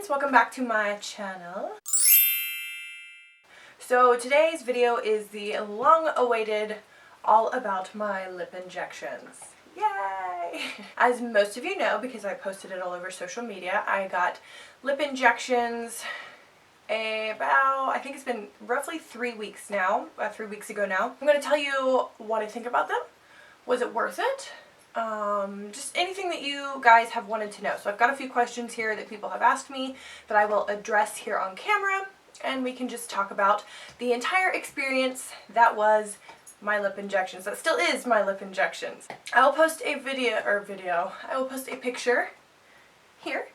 friends, welcome back to my channel. So today's video is the long-awaited all about my lip injections. Yay! As most of you know, because I posted it all over social media, I got lip injections about, I think it's been roughly 3 weeks now, 3 weeks ago now. I'm going to tell you what I think about them. Was it worth it? Just anything that you guys have wanted to know. So I've got a few questions here that people have asked me that I will address here on camera, and we can just talk about the entire experience that was my lip injections. That still is my lip injections. I will post a I will post a picture here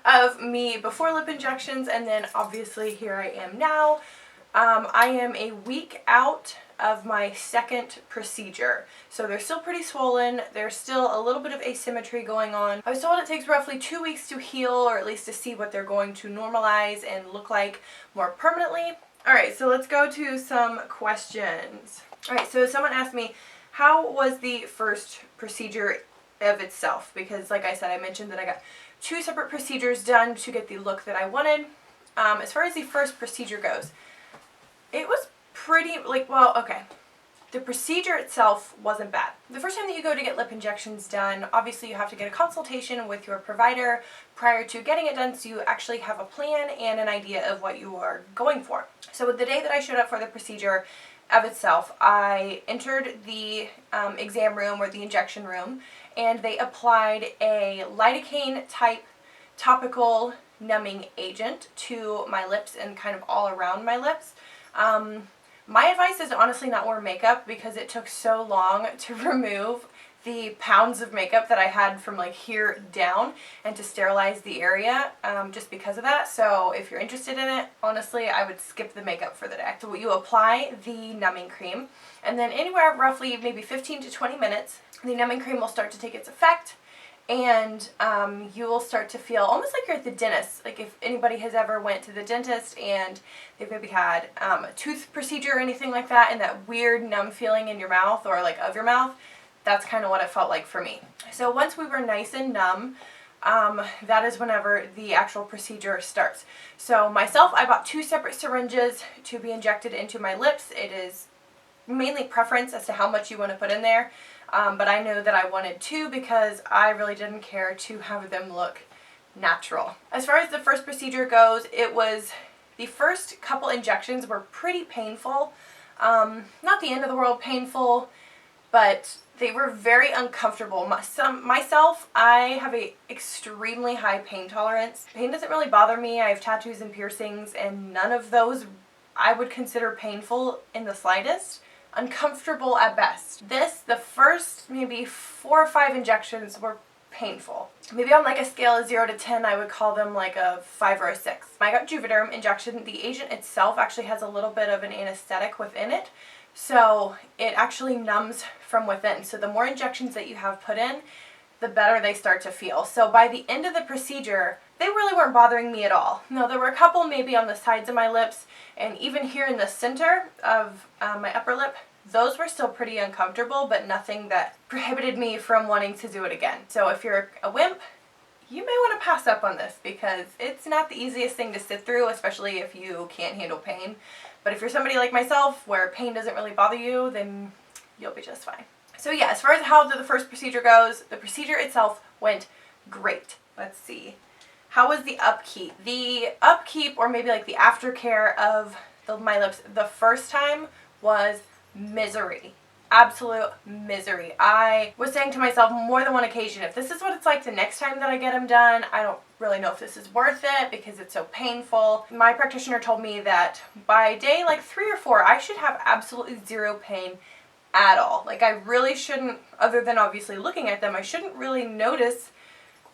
of me before lip injections, and then obviously here I am now. I am a week out of my second procedure. So they're still pretty swollen. There's still a little bit of asymmetry going on. I was told it takes roughly 2 weeks to heal, or at least to see what they're going to normalize and look like more permanently. Alright, so let's go to some questions. Alright, so someone asked me, how was the first procedure of itself? Because like I said, I mentioned that I got 2 separate procedures done to get the look that I wanted. As far as the first procedure goes, it was pretty, okay. The procedure itself wasn't bad. The first time that you go to get lip injections done, obviously you have to get a consultation with your provider prior to getting it done, so you actually have a plan and an idea of what you are going for. So the day that I showed up for the procedure of itself, I entered the exam room or the injection room, and they applied a lidocaine type topical numbing agent to my lips and kind of all around my lips. My advice is to honestly not wear makeup because it took so long to remove the pounds of makeup that I had from like here down and to sterilize the area just because of that. So if you're interested in it, honestly, I would skip the makeup for the day. So you apply the numbing cream, and then anywhere roughly maybe 15 to 20 minutes, the numbing cream will start to take its effect, and you will start to feel almost like you're at the dentist. Like if anybody has ever went to the dentist and they've maybe had a tooth procedure or anything like that, and that weird numb feeling in your mouth or like of your mouth, that's kind of what it felt like for me. So once we were nice and numb, that is whenever the actual procedure starts. So myself, I bought 2 separate syringes to be injected into my lips. It is mainly preference as to how much you want to put in there. But I know that I wanted 2 because I really didn't care to have them look natural. As far as the first procedure goes, the first couple injections were pretty painful. Not the end of the world painful, but they were very uncomfortable. Myself, I have a extremely high pain tolerance. Pain doesn't really bother me. I have tattoos and piercings, and none of those I would consider painful in the slightest. Uncomfortable at best. The first maybe 4 or 5 injections were painful. Maybe on like a scale of 0 to 10, I would call them like a 5 or a 6. I got Juvederm injection. The agent itself actually has a little bit of an anesthetic within it, so it actually numbs from within. So the more injections that you have put in, the better they start to feel. So by the end of the procedure, they really weren't bothering me at all. No, there were a couple maybe on the sides of my lips, and even here in the center of my upper lip, those were still pretty uncomfortable, but nothing that prohibited me from wanting to do it again. So if you're a wimp, you may want to pass up on this because it's not the easiest thing to sit through, especially if you can't handle pain. But if you're somebody like myself where pain doesn't really bother you, then you'll be just fine. So yeah, as far as how the first procedure goes, the procedure itself went great. Let's see. How was the upkeep? The upkeep, or maybe like the aftercare of my lips the first time, was misery. Absolute misery. I was saying to myself more than one occasion, if this is what it's like the next time that I get them done, I don't really know if this is worth it because it's so painful. My practitioner told me that by day like 3 or 4, I should have absolutely 0 pain at all. Like I really shouldn't, other than obviously looking at them, I shouldn't really notice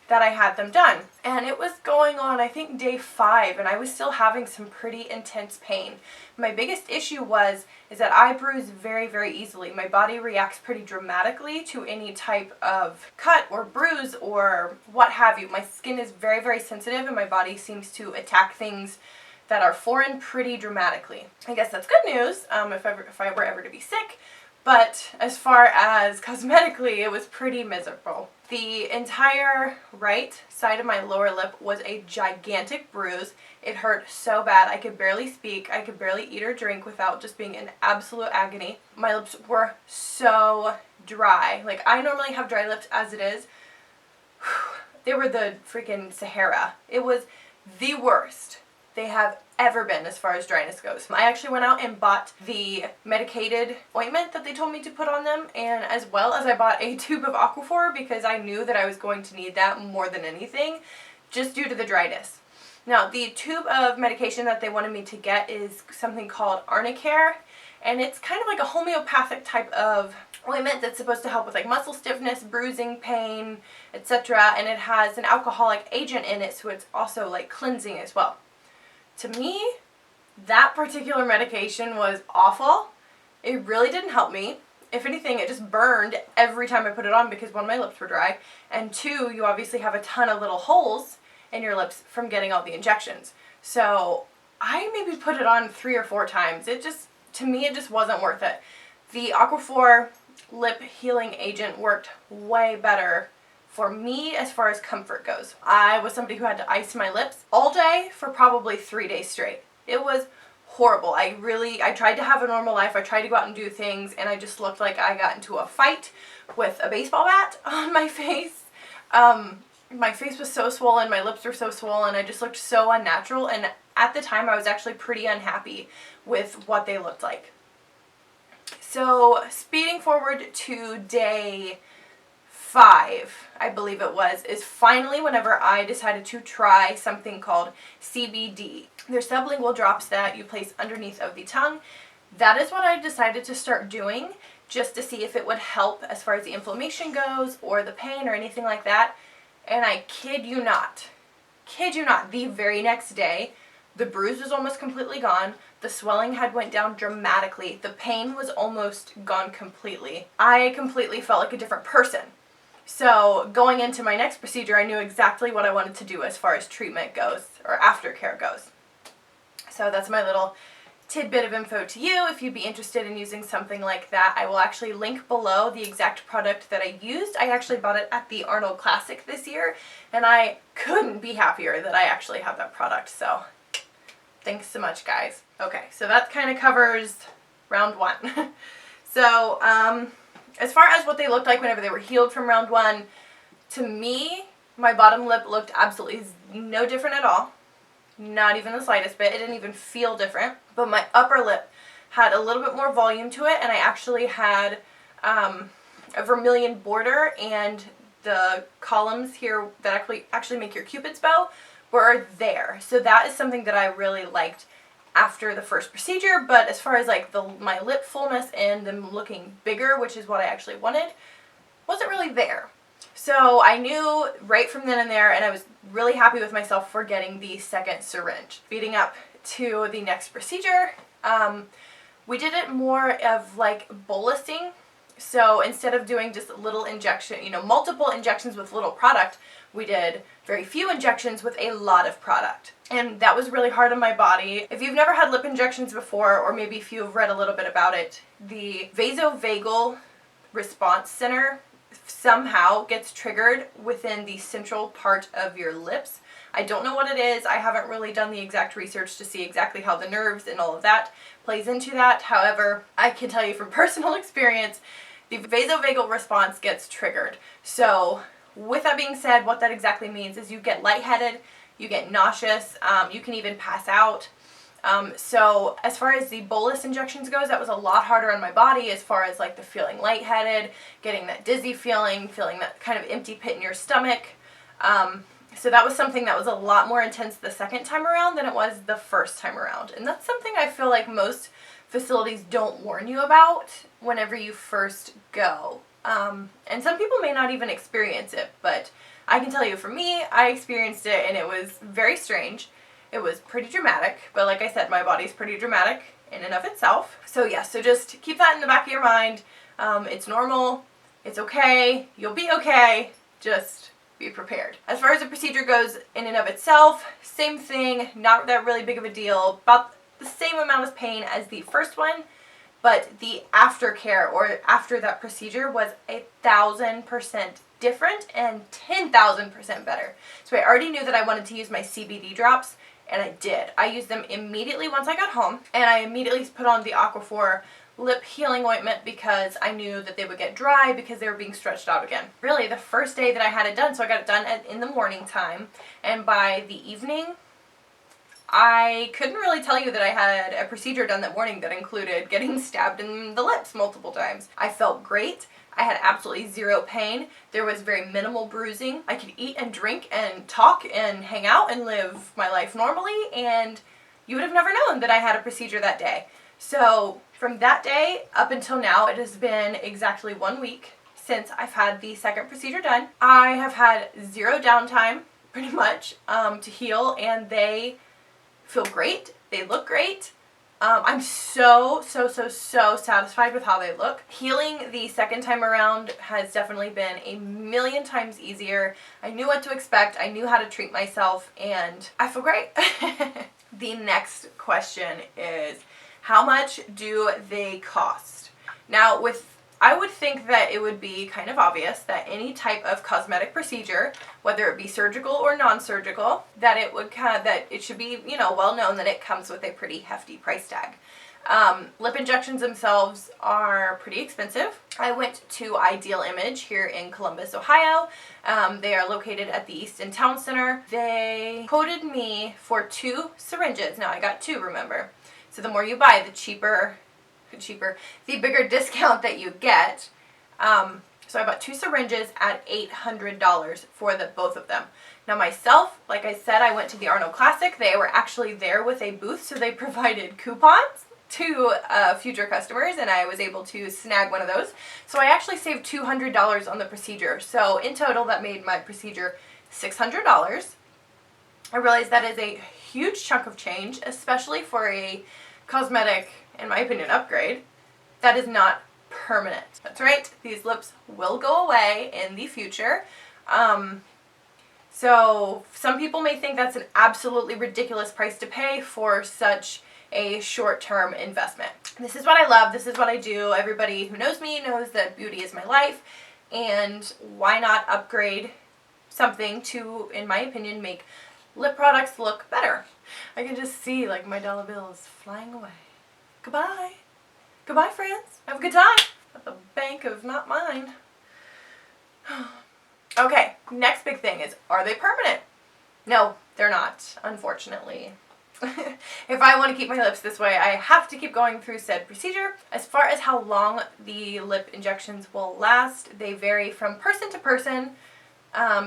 that I had them done. And it was going on, I think, day 5, and I was still having some pretty intense pain. My biggest issue is that I bruise very, very easily. My body reacts pretty dramatically to any type of cut or bruise or what have you. My skin is very, very sensitive, and my body seems to attack things that are foreign pretty dramatically. I guess that's good news if I were ever to be sick, But as far as cosmetically, it was pretty miserable. The entire right side of my lower lip was a gigantic bruise. It hurt so bad. I could barely speak. I could barely eat or drink without just being in absolute agony. My lips were so dry. Like, I normally have dry lips as it is. They were the freaking Sahara. It was the worst they have ever been as far as dryness goes. I actually went out and bought the medicated ointment that they told me to put on them, and as well as I bought a tube of Aquaphor because I knew that I was going to need that more than anything just due to the dryness. Now, the tube of medication that they wanted me to get is something called AHHH, and it's kind of like a homeopathic type of ointment that's supposed to help with like muscle stiffness, bruising, pain, etc. And it has an alcoholic agent in it, so it's also like cleansing as well. To me, that particular medication was awful. It really didn't help me. If anything, it just burned every time I put it on because one, my lips were dry, and two, you obviously have a ton of little holes in your lips from getting all the injections. So I maybe put it on 3 or 4 times. To me, it just wasn't worth it. The Aquaphor lip healing agent worked way better for me as far as comfort goes. I was somebody who had to ice my lips all day for probably 3 days straight. It was horrible. I tried to have a normal life. I tried to go out and do things, and I just looked like I got into a fight with a baseball bat on my face. My face was so swollen, my lips were so swollen, I just looked so unnatural, and at the time I was actually pretty unhappy with what they looked like. So speeding forward to day 5, I believe it was, is finally whenever I decided to try something called CBD. They're sublingual drops that you place underneath of the tongue. That is what I decided to start doing just to see if it would help as far as the inflammation goes or the pain or anything like that. And I kid you not, the very next day, the bruise was almost completely gone. The swelling had went down dramatically. The pain was almost gone completely. I completely felt like a different person. So going into my next procedure, I knew exactly what I wanted to do as far as treatment goes, or aftercare goes. So that's my little tidbit of info to you. If you'd be interested in using something like that, I will actually link below the exact product that I used. I actually bought it at the Arnold Classic this year, and I couldn't be happier that I actually have that product. So thanks so much, guys. Okay, so that kind of covers round 1. So as far as what they looked like whenever they were healed from round 1, to me, my bottom lip looked absolutely no different at all. Not even the slightest bit. It didn't even feel different. But my upper lip had a little bit more volume to it, and I actually had a vermilion border, and the columns here that actually make your Cupid's bow were there. So that is something that I really liked after the first procedure. But as far as like my lip fullness and them looking bigger, which is what I actually wanted, wasn't really there. So I knew right from then and there, and I was really happy with myself for getting the second syringe. Speeding up to the next procedure, we did it more of like bolusing. So instead of doing just a little injection, multiple injections with little product, we did very few injections with a lot of product. And that was really hard on my body. If you've never had lip injections before, or maybe if you've read a little bit about it, the vasovagal response center somehow gets triggered within the central part of your lips. I don't know what it is. I haven't really done the exact research to see exactly how the nerves and all of that plays into that. However, I can tell you from personal experience, the vasovagal response gets triggered. So with that being said, what that exactly means is you get lightheaded, you get nauseous, you can even pass out. So as far as the bolus injections goes, that was a lot harder on my body as far as like the feeling lightheaded, getting that dizzy feeling that kind of empty pit in your stomach. So that was something that was a lot more intense the second time around than it was the first time around. And that's something I feel like most facilities don't warn you about whenever you first go. And some people may not even experience it, but I can tell you for me, I experienced it and it was very strange. It was pretty dramatic, but like I said, my body's pretty dramatic in and of itself. So yeah, so just keep that in the back of your mind. It's normal, it's okay, you'll be okay, just be prepared. As far as the procedure goes in and of itself, same thing, not that really big of a deal, about the same amount of pain as the first one, but the aftercare or after that procedure was 1,000% different and 10,000% better. So I already knew that I wanted to use my CBD drops, and I did. I used them immediately once I got home, and I immediately put on the Aquaphor lip healing ointment because I knew that they would get dry because they were being stretched out again. Really, the first day that I had it done, so I got it done in the morning time, and by the evening, I couldn't really tell you that I had a procedure done that morning that included getting stabbed in the lips multiple times. I felt great. I had absolutely zero pain. There was very minimal bruising. I could eat and drink and talk and hang out and live my life normally, and you would have never known that I had a procedure that day. So from that day up until now, it has been exactly 1 week since I've had the second procedure done. I have had zero downtime, pretty much, to heal, and they feel great. They look great. I'm so satisfied with how they look. Healing the second time around has definitely been a million times easier. I knew what to expect. I knew how to treat myself, and I feel great. The next question is, how much do they cost? Now, I would think that it would be kind of obvious that any type of cosmetic procedure, whether it be surgical or non-surgical, that it should be, well known that it comes with a pretty hefty price tag. Lip injections themselves are pretty expensive. I went to Ideal Image here in Columbus, Ohio. They are located at the Easton Town Center. They quoted me for 2 syringes. Now, I got 2, remember. So the more you buy, the bigger discount that you get. So I bought 2 syringes at $800 for both of them. Now myself, like I said, I went to the Arnold Classic. They were actually there with a booth, so they provided coupons to future customers, and I was able to snag one of those. So I actually saved $200 on the procedure. So in total, that made my procedure $600. I realize that is a huge chunk of change, especially for a cosmetic, in my opinion, upgrade. That is not permanent. That's right, these lips will go away in the future. So some people may think that's an absolutely ridiculous price to pay for such a short-term investment. This is what I love. This is what I do. Everybody who knows me knows that beauty is my life, and why not upgrade something to, in my opinion, make lip products look better. I can just see like my dollar bills flying away. Goodbye. Goodbye, friends. Have a good time at the bank of not mine. Okay, next big thing is, are they permanent? No, they're not, unfortunately. If I want to keep my lips this way, I have to keep going through said procedure. As far as how long the lip injections will last, they vary from person to person.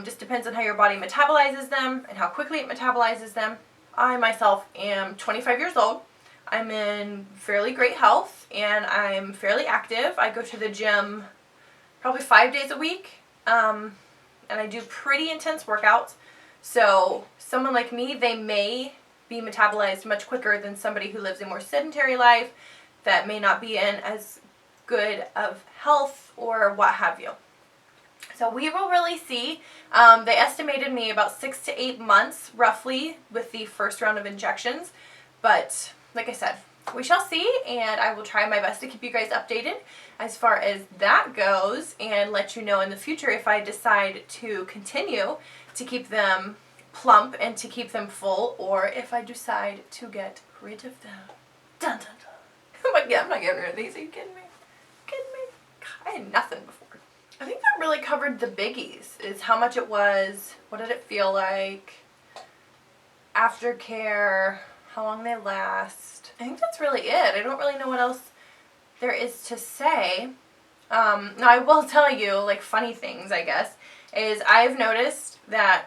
Just depends on how your body metabolizes them and how quickly it metabolizes them. I myself am 25 years old. I'm in fairly great health, and I'm fairly active. I go to the gym probably 5 days a week, and I do pretty intense workouts. So someone like me, they may be metabolized much quicker than somebody who lives a more sedentary life that may not be in as good of health or what have you. So we will really see. They estimated me about 6 to 8 months roughly with the first round of injections, but like I said, we shall see, and I will try my best to keep you guys updated as far as that goes and let you know in the future if I decide to continue to keep them plump and to keep them full, or if I decide to get rid of them. Dun dun dun. But yeah, I'm not getting rid of these. Are you kidding me? Kidding me? God, I had nothing before. I think that really covered the biggies, is how much it was, what did it feel like, aftercare, how long they last. I think that's really it. I don't really know what else there is to say. Now I will tell you, like, funny things, I guess, is I've noticed that,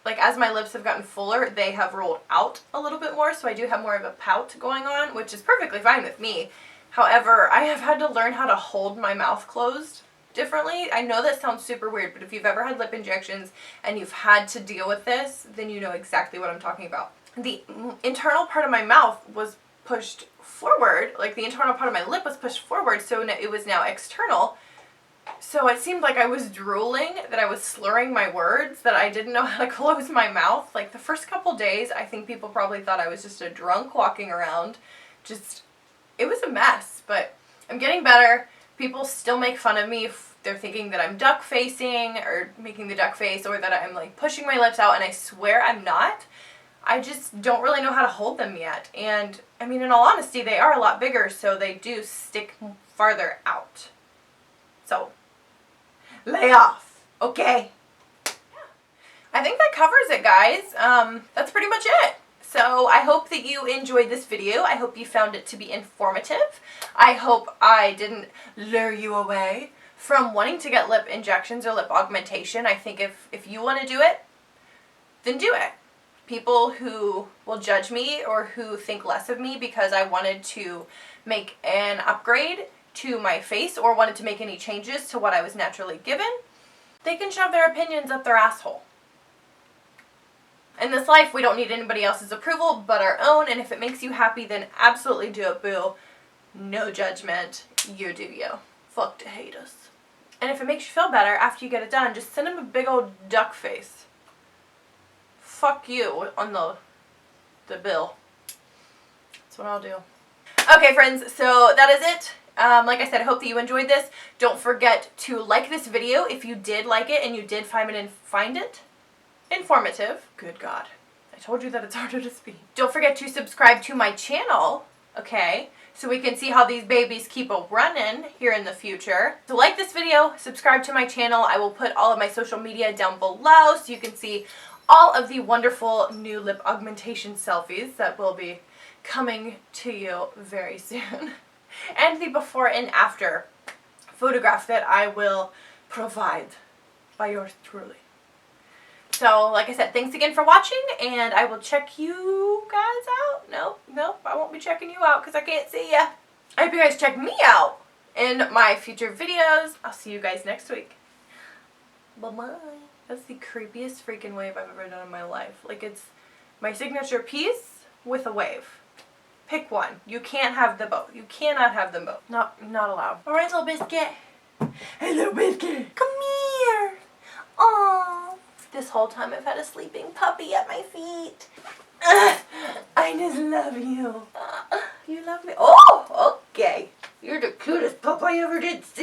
like, as my lips have gotten fuller, they have rolled out a little bit more, so I do have more of a pout going on, which is perfectly fine with me. However, I have had to learn how to hold my mouth closed differently. I know that sounds super weird, but if you've ever had lip injections and you've had to deal with this, then you know exactly what I'm talking about. The internal part of my mouth was pushed forward, like the internal part of my lip was pushed forward, so it was now external. So it seemed like I was drooling, that I was slurring my words, that I didn't know how to close my mouth. Like the first couple days, I think people probably thought I was just a drunk walking around. It was a mess, but I'm getting better. People still make fun of me if they're thinking that I'm duck facing or making the duck face, or that I'm like pushing my lips out, and I swear I'm not. I just don't really know how to hold them yet. And I mean, in all honesty, they are a lot bigger, so they do stick farther out. So lay off, okay? I think that covers it, guys. That's pretty much it. So I hope that you enjoyed this video. I hope you found it to be informative. I hope I didn't lure you away from wanting to get lip injections or lip augmentation. I think if you want to do it, then do it. People who will judge me or who think less of me because I wanted to make an upgrade to my face or wanted to make any changes to what I was naturally given, they can shove their opinions up their asshole. In this life, we don't need anybody else's approval but our own, and if it makes you happy, then absolutely do it, boo. No judgment. You do you. Fuck to hate us. And if it makes you feel better after you get it done, just send him a big old duck face. Fuck you on the bill. That's what I'll do. Okay, friends, so that is it. Like I said, I hope that you enjoyed this. Don't forget to like this video if you did like it and you did find it informative. Good God. I told you that it's harder to speak. Don't forget to subscribe to my channel, okay? So we can see how these babies keep a running here in the future. So like this video, subscribe to my channel. I will put all of my social media down below so you can see all of the wonderful new lip augmentation selfies that will be coming to you very soon. And the before and after photograph that I will provide by yours truly. So, like I said, thanks again for watching, and I will check you guys out. Nope, I won't be checking you out because I can't see ya. I hope you guys check me out in my future videos. I'll see you guys next week. Bye-bye. That's the creepiest freaking wave I've ever done in my life. Like, it's my signature piece with a wave. Pick one. You can't have them both. You cannot have them both. Not allowed. Alright, little biscuit. Hey, little biscuit. Come here. Aww. This whole time I've had a sleeping puppy at my feet. I just love you. You love me. Oh, okay. You're the cutest pup I ever did see.